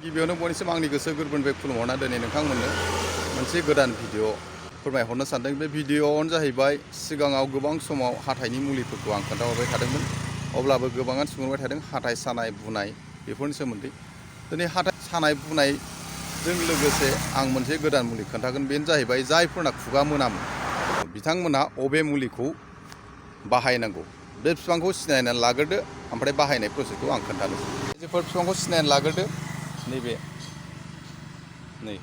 गिबियावनो बयनिसिम आंनि गोसो गोरबोनिफ्राय खुलुमहरना दिनै नोंथांमोननो मोनसे गोदान भिडिअ फोरमायहरनो सानदों। बे भिडिअआनो जाहैबाय सिगाङाव गोबां समाव हाथाइनि मुलिफोरखौ आं खोन्थाहरबाय थादोंमोन, अब्लाबो गोबाङानो सोंबाय थादों हाथाइ सानाय बुनाय बेफोरनि सोमोन्दै। दिनै हाथाइ सानाय बुनायजों लोगोसे आं मोनसे गोदान मुलि खोन्थागोन। बेनो जाहैबाय जायफोरना खुगा मोनामो बिथांमोनहा अबे मुलिखौ बाहायनांगौ। बे बिफांखौ सिनायनानै लाग्रोदो, ओमफ्राय बाहायनाय प्रसेसखौ आं खोन्थानोसै। बेफोर बिफांखौ सिनायनानै लाग्रोदो। नैबे नै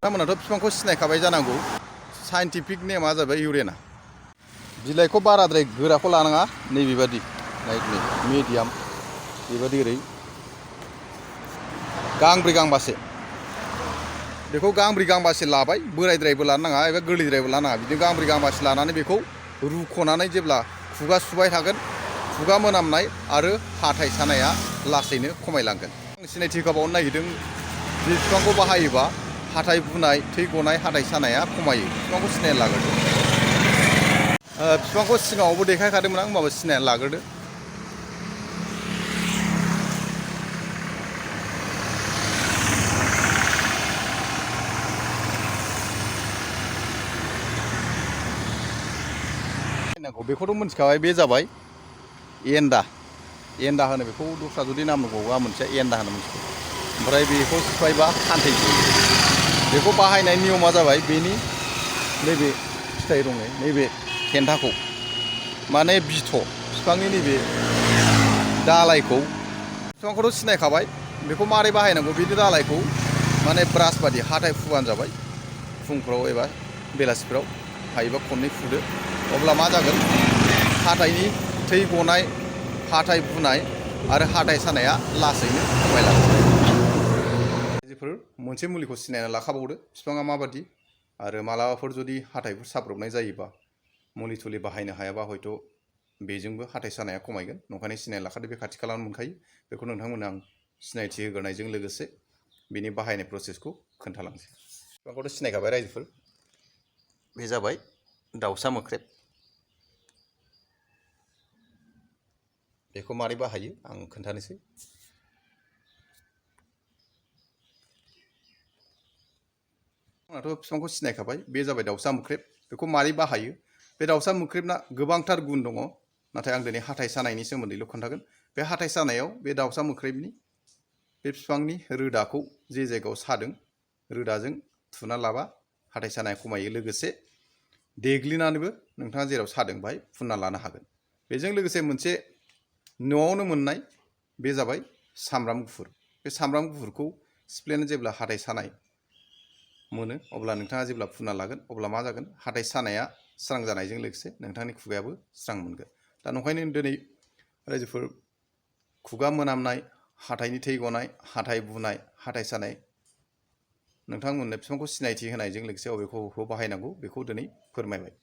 नोंथांमोनाथ' बिफांखौ सिनायखाबाय जानांगौ। साइन्टिफिक नेमा जाबाय इउरेना। बिलाइखौ बाराद्राय गोराखौ लानाङा, नैबेबादि मिडियाम बेबादि ओरै गांब्रै गांबासे, बेखौ गांब्रै गांबासे लाबाय। बोरायद्रायबो लानो नाङा एबा गोरलैद्रायबो लानो नाङा। बिदिनो गांब्रै गांबासे लानानै बेखौ रुख'नानै जेब्ला खुगा सुबाय थागोन, खुगा मोनामनाय आरो हाथाइ सानाया लासैनो खमायलांगोन। आं सिनायथि होखाबावनो नागिरदों, बे बिफांखौ बाहायोबा हाथाइ बुनाय, थै गनाय, हाथाइ सानाया खमायो। बिफांखौ सिनायनानै लाग्रोदो। बिफांखौ सिगाङावबो देखायखादोंमोन आं, होमबाबो सिनायनानै लाग्रोदो। बेखौथ' मिथिखाबाय, बे जाबाय एन्दा। एन्दा होनो बेखौ, दस्रा जुदि नाम दंबावोबा मोनसेया एन्दा होनो मोनसेखौ। ओमफ्राय बेखौ सिफायबा खान्थै गयो। बेखौ बाहायनाय नियमा जाबाय बेनि नैबे फिथाइ दङ, नैबे थेन्थाखौ माने बिथ' बिफांनि नैबे दालायखौ, बिफांखौथ' सिनायखाबाय, बेखौ मारै बाहायनांगौ। बेनि दालायखौ माने ब्रास बादि हाथाइ फुबानो जाबाय। फुंफ्राव एबा बेलासिफ्राव हायोबा खननै फुदो, अब्ला मा जागोन, हाथाइनि थै गनाय, हाथाइ बुनाय आरो हाथाइ सानाया लासैनो खमायलांगोन। बेफोर मोनसे मुलिखौ सिनायना लाखाबावदो बिफाङा माबादि, आरो मालाबाफोर जुदि हाथाइफोर साब्रबनाय जायोबा मुलि थुलि बाहायनो हायाबा हयथ' बेजोंबो हाथाइ सानाया खमायगोन। नंखायनो सिनायना लाखादो, बे खाथि खालायावनो मोनखायो। बेखौ नोंथांमोननो आं सिनायथि होग्रोनायजों लोगोसे बेनि बाहायनाय प्रसेसखौ खोन्थालांसै। बिफांखौथ' सिनायखाबाय रायजोफोर, बे जाबाय दाउसा मोख्रेब। बेखौ मारै बाहायो आं खोन्थानोसै। आंनाथ' बिफांखौ सिनायखाबाय, बे जाबाय दाउसा मोख्रेब। बेखौ मारै बाहायो, बे दाउसा मोख्रेबना गोबांथार गुन दङ, नाथाय आं दिनै हाथाइ सानायनि सोमोन्दैल' खोन्थागोन। बे हाथाइ सानायाव बे दाउसा मोख्रेबनि बे बिफांनि रोदाखौ जे जायगायाव सादों, रोदाजों थुना लाबा हाथाइ सानाया खमायो। लोगोसे देग्लिनानैबो नोंथाङा जेराव सादों बाहाय फुनना लानो हागोन। बेजों लोगोसे मोनसे न'आवनो मोननाय, बे जाबाय सामब्राम गुफुर। बे सामब्राम गुफुरखौ सिफ्लेनानै जेब्ला हाथाइ सानाय मोनो, अब्ला नोंथाङा जेब्ला फुनना लागोन, अब्ला मा जागोन, हाथाइ सानाया स्रां जानायजों लोगोसे नोंथांनि खुगायाबो स्रां मोनगोन। दा नंखायनो दिनै रायजोफोर खुगा मोनामनाय, हाथाइनि थै गनाय, हाथाइ बुनाय, हाथाइ सानाय, नोंथांमोननो बिफांखौ सिनायथि होनायजों लोगोसे अबेखौ बाहायनांगौ बेखौ दिनै फोरमायबाय।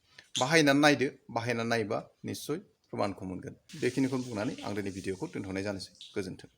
बाहायनानै नायदो, बाहायनानै नायोबा निस्सय प्रमानखौ मोनगोन। बेखिनिखौ बुंनानै आं दिनै भिडिअखौ दोनथ'नाय जानोसै। गोजोन्थों।